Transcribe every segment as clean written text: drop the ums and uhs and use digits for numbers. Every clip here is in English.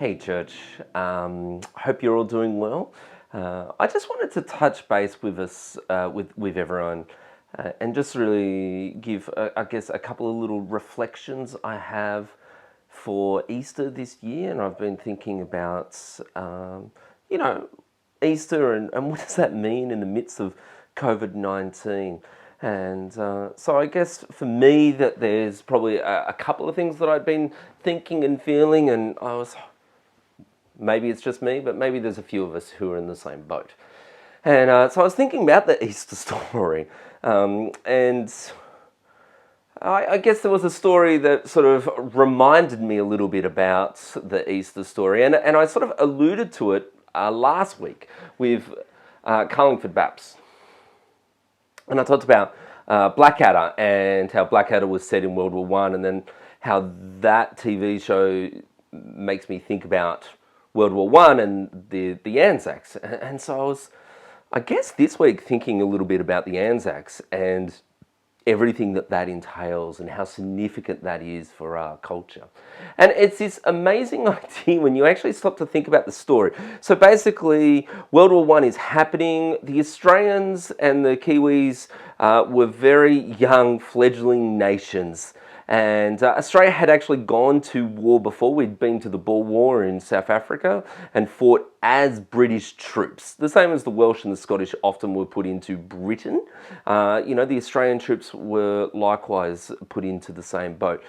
Hey church, hope you're all doing well. I just wanted to touch base with us, with everyone, and just really give, I guess, a couple of little reflections I have for Easter this year. And I've been thinking about, you know, Easter and what does that mean in the midst of COVID-19. And so I guess for me that there's probably a couple of things that I've been thinking and feeling, and maybe it's just me, but maybe there's a few of us who are in the same boat. And so I was thinking about the Easter story, and I guess there was a story that sort of reminded me a little bit about the Easter story, and I sort of alluded to it last week with Carlingford Baps. And I talked about Blackadder and how Blackadder was set in World War One, and then how that TV show makes me think about World War One and the Anzacs. And so I was, I guess, this week thinking a little bit about the Anzacs and everything that entails and how significant that is for our culture. And it's this amazing idea when you actually stop to think about the story. So basically, World War One is happening. The Australians and the Kiwis were very young, fledgling nations. And Australia had actually gone to war before. We'd been to the Boer War in South Africa and fought as British troops. The same as the Welsh and the Scottish often were put into Britain. The Australian troops were likewise put into the same boat.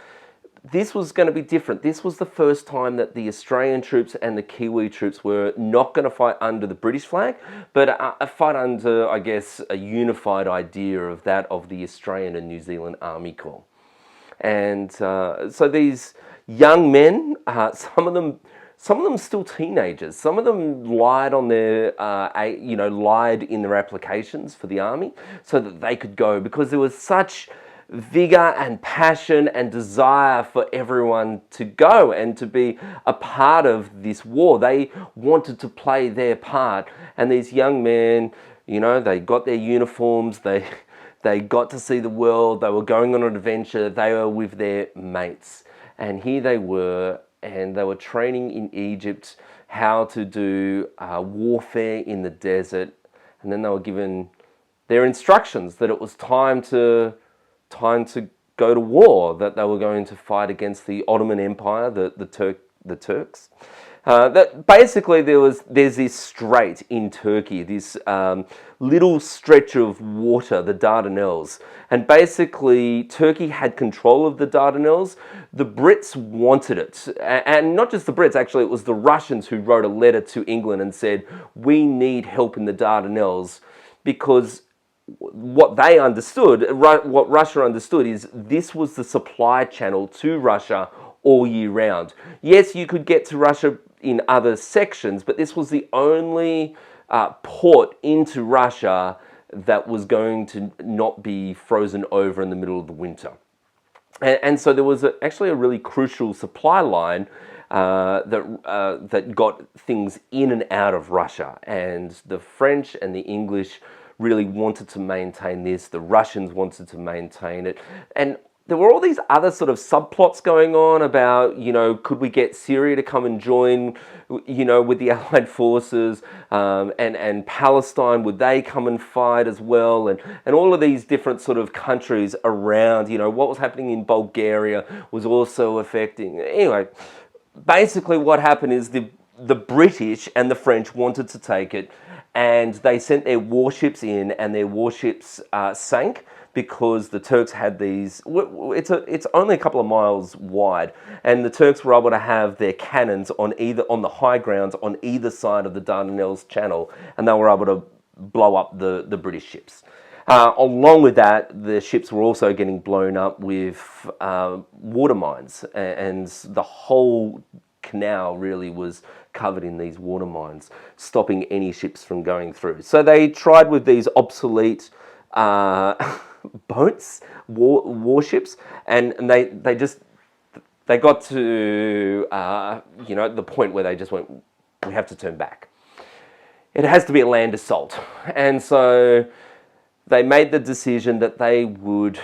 This was going to be different. This was the first time that the Australian troops and the Kiwi troops were not going to fight under the British flag, but fight under, I guess, a unified idea of that of the Australian and New Zealand Army Corps. And so these young men, some of them still teenagers. Some of them lied on their, lied in their applications for the army so that they could go, because there was such vigor and passion and desire for everyone to go and to be a part of this war. They wanted to play their part, and these young men, they got their uniforms. They got to see the world. They were going on an adventure. They were with their mates. And here they were, and they were training in Egypt how to do warfare in the desert. And then they were given their instructions that it was time to go to war, that they were going to fight against the Ottoman Empire, the Turks. That basically there's this strait in Turkey, this little stretch of water, the Dardanelles, and basically Turkey had control of the Dardanelles. The Brits wanted it, and not just the Brits, actually it was the Russians who wrote a letter to England and said, we need help in the Dardanelles, because what they understood, what Russia understood, is this was the supply channel to Russia all year round. Yes, you could get to Russia in other sections, but this was the only port into Russia that was going to not be frozen over in the middle of the winter. And so there was actually a really crucial supply line that got things in and out of Russia. And the French and the English really wanted to maintain this. The Russians wanted to maintain it. And there were all these other sort of subplots going on about, could we get Syria to come and join, with the Allied forces, and Palestine, would they come and fight as well? And all of these different sort of countries around, what was happening in Bulgaria was also affecting. Anyway, basically what happened is the British and the French wanted to take it, and they sent their warships in, and their warships sank, because the Turks had these, it's only a couple of miles wide, and the Turks were able to have their cannons on the high grounds on either side of the Dardanelles Channel, and they were able to blow up the British ships. Along with that, the ships were also getting blown up with water mines, and the whole canal really was covered in these water mines, stopping any ships from going through. So they tried with these obsolete boats, warships, and they got to the point where they just went, we have to turn back. It has to be a land assault, and so they made the decision that they would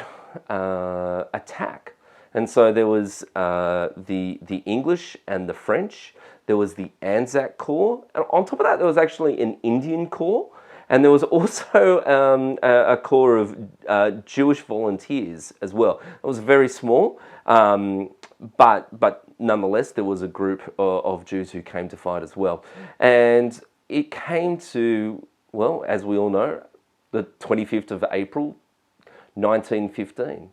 attack. And so there was the English and the French. there was the Anzac Corps, and on top of that, there was actually an Indian Corps, and there was also a corps of Jewish volunteers as well. It was very small, but nonetheless, there was a group of Jews who came to fight as well. And it came to, well, as we all know, the 25th of April, 1915.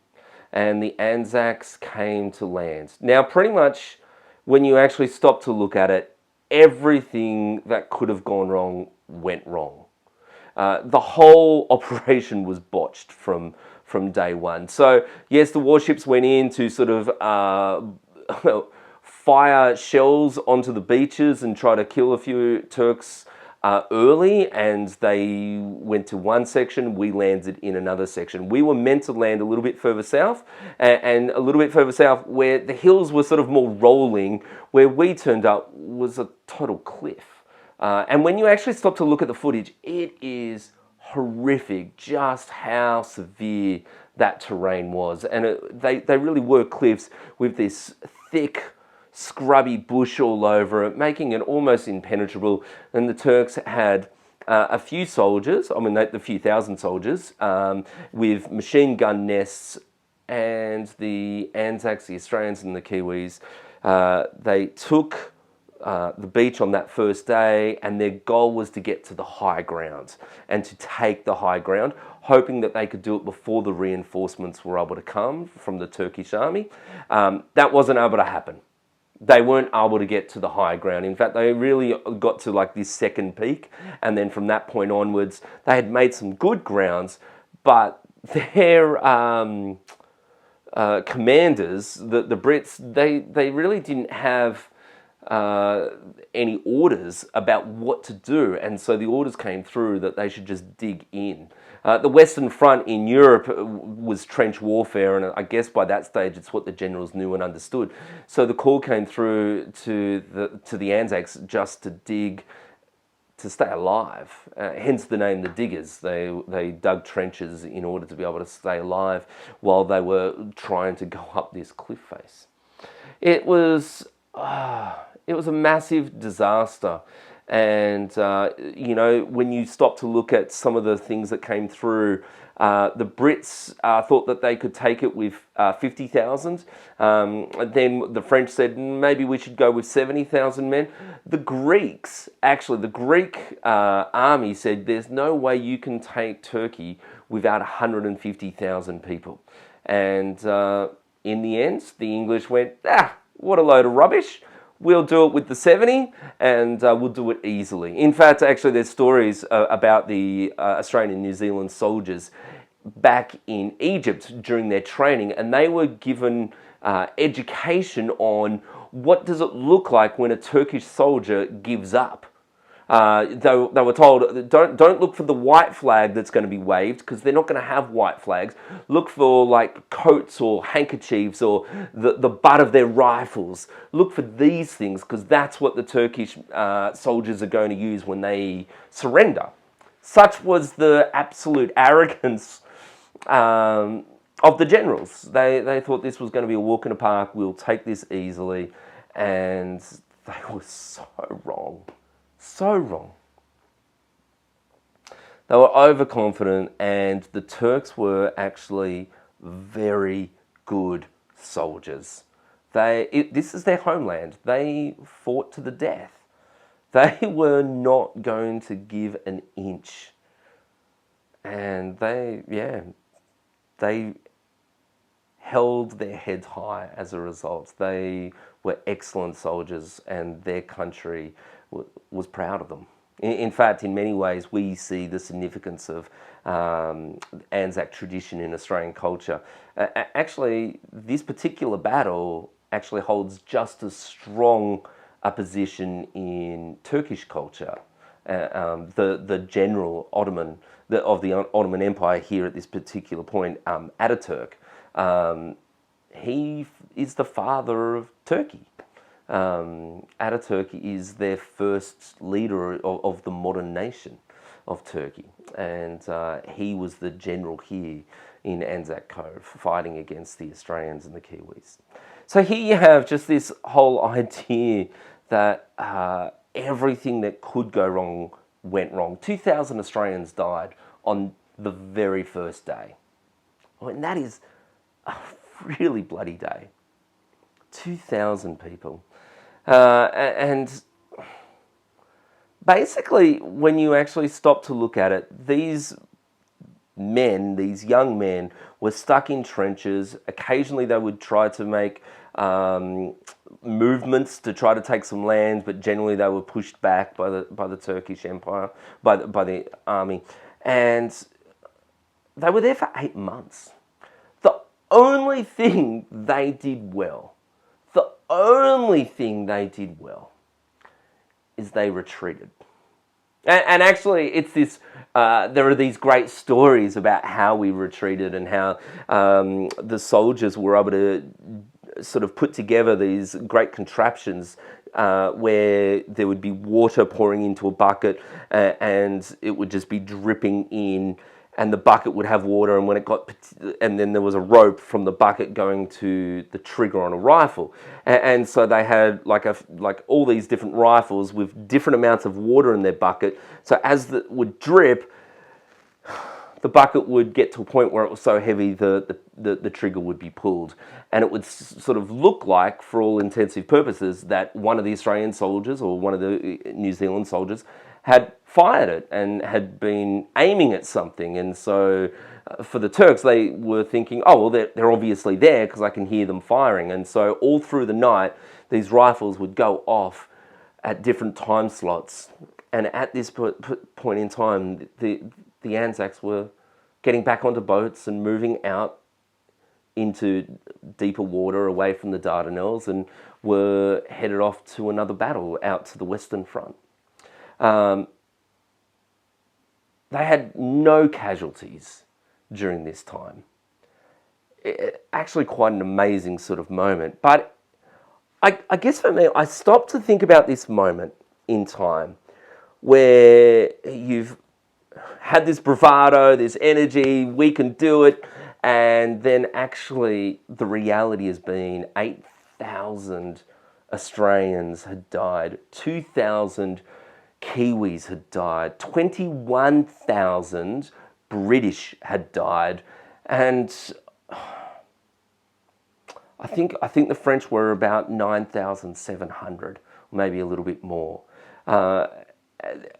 And the Anzacs came to land. Now, pretty much, when you actually stop to look at it, everything that could have gone wrong went wrong. The whole operation was botched from day one. So yes, the warships went in to sort of fire shells onto the beaches and try to kill a few Turks early, and they went to one section, we landed in another section. We were meant to land a little bit further south, and a little bit further south where the hills were sort of more rolling. Where we turned up was a total cliff. And when you actually stop to look at the footage, it is horrific just how severe that terrain was. And they really were cliffs with this thick, scrubby bush all over it, making it almost impenetrable. And the Turks had a few soldiers, I mean, a few thousand soldiers, with machine gun nests, and the Anzacs, the Australians and the Kiwis, they took the beach on that first day, and their goal was to get to the high ground and to take the high ground, hoping that they could do it before the reinforcements were able to come from the Turkish army. That wasn't able to happen. They weren't able to get to the high ground. In fact, they really got to like this second peak, and then from that point onwards, they had made some good grounds, but their commanders, the Brits, they really didn't have any orders about what to do, and so the orders came through that they should just dig in. The Western Front in Europe was trench warfare, and I guess by that stage it's what the generals knew and understood. So the call came through to the Anzacs just to dig to stay alive. Hence the name the Diggers. They dug trenches in order to be able to stay alive while they were trying to go up this cliff face. It was a massive disaster. And, you know, when you stop to look at some of the things that came through, the Brits thought that they could take it with 50,000. Then the French said, maybe we should go with 70,000 men. The Greeks, actually, the Greek army said, there's no way you can take Turkey without 150,000 people. And in the end, the English went, what a load of rubbish. We'll do it with the 70, and we'll do it easily. In fact, actually, there's stories about the Australian and New Zealand soldiers back in Egypt during their training, and they were given education on what does it look like when a Turkish soldier gives up. They were told, don't look for the white flag that's going to be waved, because they're not going to have white flags. Look for like coats or handkerchiefs or the butt of their rifles. Look for these things, because that's what the Turkish soldiers are going to use when they surrender. Such was the absolute arrogance of the generals. They thought this was going to be a walk in the park. We'll take this easily. And they were so wrong. So wrong. They were overconfident, and the Turks were actually very good soldiers. This is their homeland. They fought to the death. They were not going to give an inch. And they held their heads high as a result. They were excellent soldiers, and their country was proud of them. In fact, in many ways, we see the significance of Anzac tradition in Australian culture. Actually, this particular battle actually holds just as strong a position in Turkish culture. The general Ottoman of the Ottoman Empire here at this particular point, Ataturk, he is the father of Turkey. Ataturk is their first leader of the modern nation of Turkey, and he was the general here in Anzac Cove fighting against the Australians and the Kiwis. So here you have just this whole idea that everything that could go wrong went wrong. 2,000 Australians died on the very first day. I mean, that is a really bloody day. 2,000 people. And basically, when you actually stop to look at it, these men, these young men, were stuck in trenches. Occasionally they would try to make movements to try to take some land, but generally they were pushed back by the Turkish Empire, by the army. And they were there for 8 months. The only thing they did well, is they retreated. And actually, it's this. There are these great stories about how we retreated and how the soldiers were able to sort of put together these great contraptions where there would be water pouring into a bucket and it would just be dripping in, and the bucket would have water, and when it got, and then there was a rope from the bucket going to the trigger on a rifle, and so they had like all these different rifles with different amounts of water in their bucket. So as it would drip, the bucket would get to a point where it was so heavy the trigger would be pulled, and it would sort of look like, for all intensive purposes, that one of the Australian soldiers or one of the New Zealand soldiers had fired it and had been aiming at something. And so for the Turks, they were thinking, oh, well, they're obviously there because I can hear them firing. And so all through the night, these rifles would go off at different time slots. And at this point in time, the Anzacs were getting back onto boats and moving out into deeper water away from the Dardanelles, and were headed off to another battle out to the Western Front. They had no casualties during this time. Actually quite an amazing sort of moment. But I guess for me, I stopped to think about this moment in time where you've had this bravado, this energy, we can do it, and then actually the reality has been 8,000 Australians had died, 2,000 Kiwis had died, 21,000 British had died, and I think the French were about 9,700, maybe a little bit more. I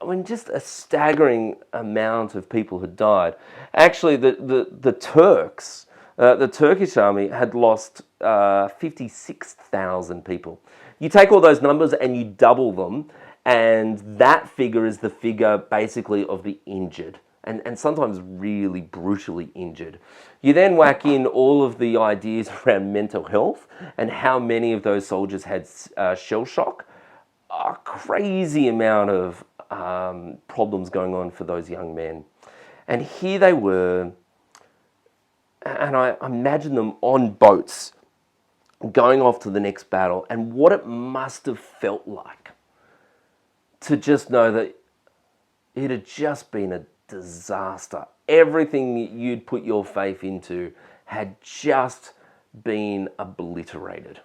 mean, just a staggering amount of people had died. Actually, the Turks, the Turkish army had lost 56,000 people. You take all those numbers and you double them, and that figure is the figure basically of the injured, and sometimes really brutally injured. You then whack in all of the ideas around mental health and how many of those soldiers had shell shock. A crazy amount of problems going on for those young men. And here they were, and I imagine them on boats going off to the next battle, and what it must have felt like to just know that it had just been a disaster. Everything you'd put your faith into had just been obliterated.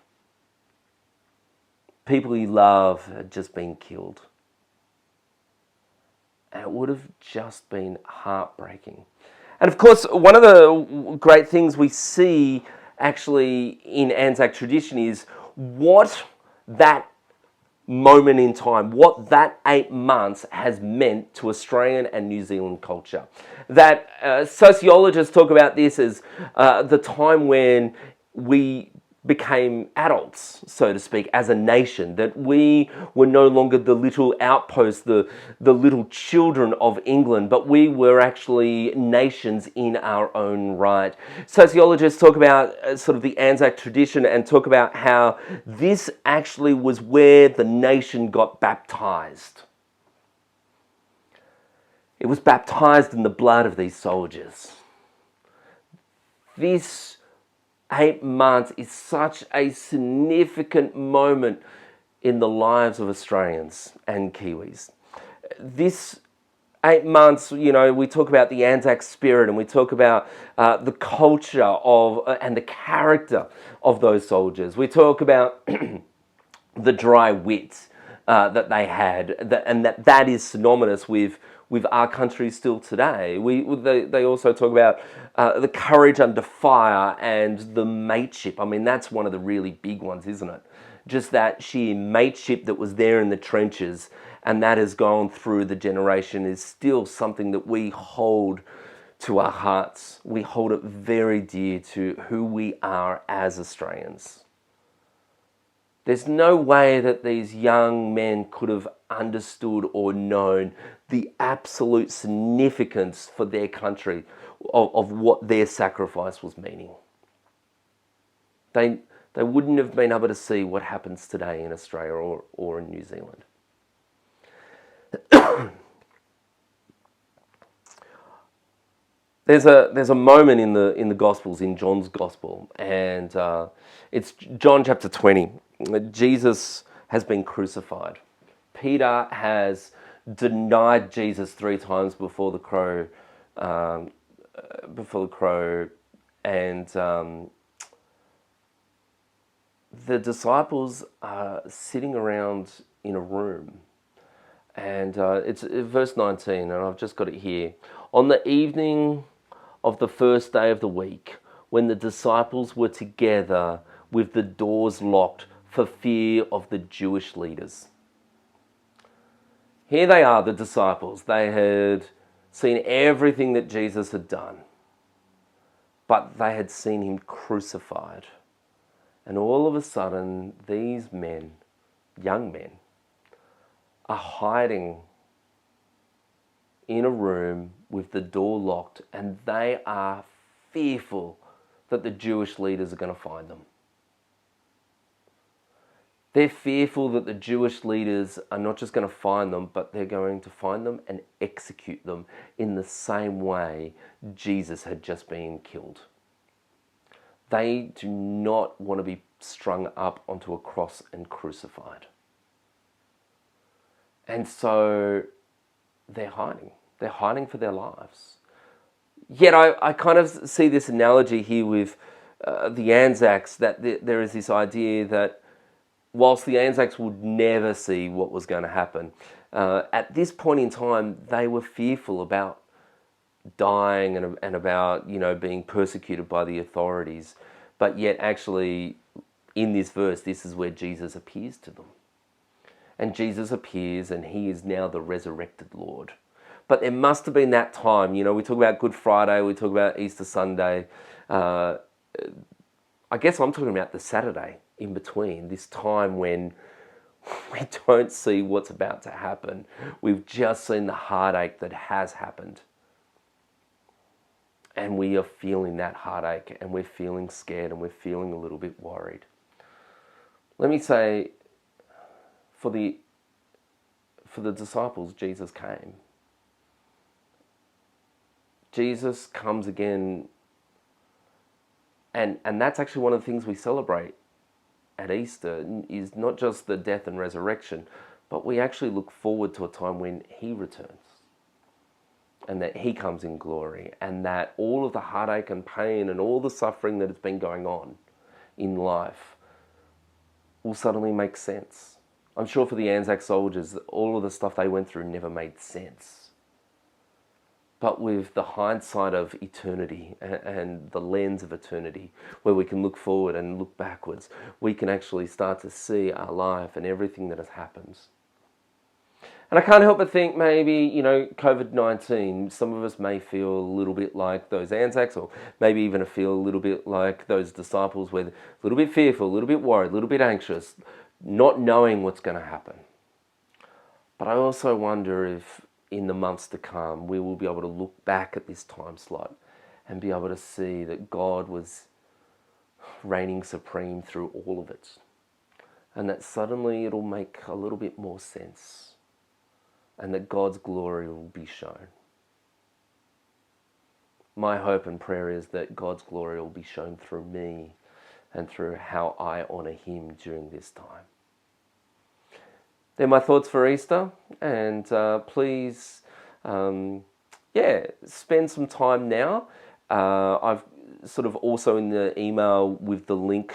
People you love had just been killed. And it would have just been heartbreaking. And of course, one of the great things we see actually in Anzac tradition is what that moment in time, what that 8 months has meant to Australian and New Zealand culture. That sociologists talk about this as the time when we became adults, so to speak, as a nation, that we were no longer the little outposts, the little children of England, but we were actually nations in our own right. Sociologists talk about sort of the Anzac tradition and talk about how this actually was where the nation got baptized. It was baptized in the blood of these soldiers. This 8 months is such a significant moment in the lives of Australians and Kiwis. This 8 months, you know, we talk about the Anzac spirit, and we talk about the culture of and the character of those soldiers. We talk about the dry wit. that they had, and that is synonymous with our country still today. They also talk about the courage under fire and the mateship. I mean, that's one of the really big ones, isn't it? Just that sheer mateship that was there in the trenches, and that has gone through the generation, is still something that we hold to our hearts. We hold it very dear to who we are as Australians. There's no way that these young men could have understood or known the absolute significance for their country of what their sacrifice was meaning. They wouldn't have been able to see what happens today in Australia or in New Zealand. There's a moment in the Gospels, in John's Gospel, and it's John chapter 20. Jesus has been crucified. Peter has denied Jesus 3 times before the crow, and the disciples are sitting around in a room. And it's verse 19, and I've just got it here. On the evening of the first day of the week, when the disciples were together with the doors locked for fear of the Jewish leaders. Here they are, the disciples. They had seen everything that Jesus had done, but they had seen him crucified. And all of a sudden, these men, young men, are hiding in a room with the door locked, and they are fearful that the Jewish leaders are going to find them. They're fearful that the Jewish leaders are not just going to find them, but they're going to find them and execute them in the same way Jesus had just been killed. They do not want to be strung up onto a cross and crucified. And so they're hiding. They're hiding for their lives. Yet I kind of see this analogy here with the Anzacs, that there is this idea that whilst the Anzacs would never see what was going to happen, at this point in time, they were fearful about dying and about, being persecuted by the authorities. But yet actually, in this verse, this is where Jesus appears to them. And Jesus appears, and he is now the resurrected Lord. But there must have been that time, we talk about Good Friday, we talk about Easter Sunday. I guess I'm talking about the Saturday in between, this time when we don't see what's about to happen. We've just seen the heartache that has happened. And we are feeling that heartache, and we're feeling scared, and we're feeling a little bit worried. Let me say, for the disciples, Jesus came. Jesus comes again, and that's actually one of the things we celebrate at Easter, is not just the death and resurrection, but we actually look forward to a time when he returns, and that he comes in glory, and that all of the heartache and pain and all the suffering that has been going on in life will suddenly make sense. I'm sure for the Anzac soldiers, all of the stuff they went through never made sense. But with the hindsight of eternity and the lens of eternity, where we can look forward and look backwards, we can actually start to see our life and everything that has happened. And I can't help but think maybe, COVID-19, some of us may feel a little bit like those Anzacs, or maybe even feel a little bit like those disciples, where they're a little bit fearful, a little bit worried, a little bit anxious, not knowing what's going to happen. But I also wonder if in the months to come, we will be able to look back at this time slot and be able to see that God was reigning supreme through all of it. And that suddenly it'll make a little bit more sense, and that God's glory will be shown. My hope and prayer is that God's glory will be shown through me and through how I honour him during this time. They're my thoughts for Easter, and please, spend some time now. I've sort of also in the email with the link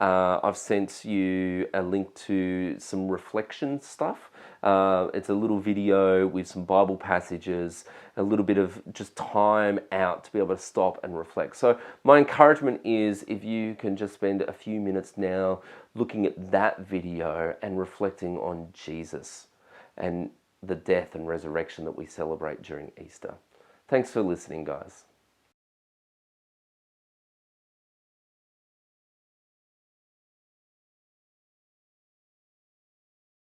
I've sent you a link to some reflection stuff. It's a little video with some Bible passages, a little bit of just time out to be able to stop and reflect. So my encouragement is if you can just spend a few minutes now looking at that video and reflecting on Jesus and the death and resurrection that we celebrate during Easter. Thanks for listening, guys.